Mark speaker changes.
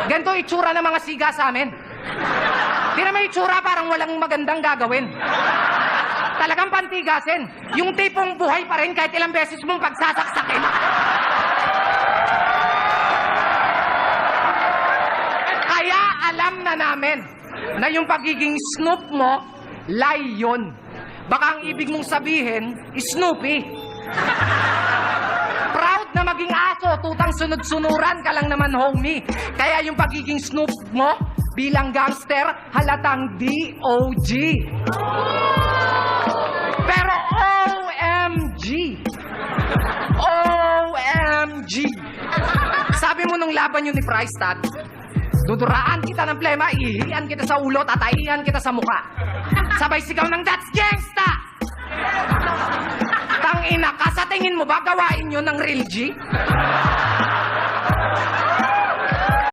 Speaker 1: Ganito itsura ng mga siga sa amin. Di na may itsura, parang walang magandang gagawin. Talagang pantigasin. Yung tipong buhay pa rin kahit ilang beses mong pagsasaksakin. Kaya alam na namin na yung pagiging Snoop mo, lie yun. Baka ang ibig mong sabihin, Snoopy. Proud na maging aso, tutang sunod-sunuran ka lang naman, homie. Kaya yung pagiging Snoop mo, bilang gangster, halatang DOG. Pero OMG. OMG. Sabi mo nung laban yun ni Price Tag, duduraan kita ng plema, ihilian kita sa ulo, tataihan kita sa muka. Sabay sigaw ng that's gangsta! Tangina ka, sa tingin mo ba gawain yun ng real G?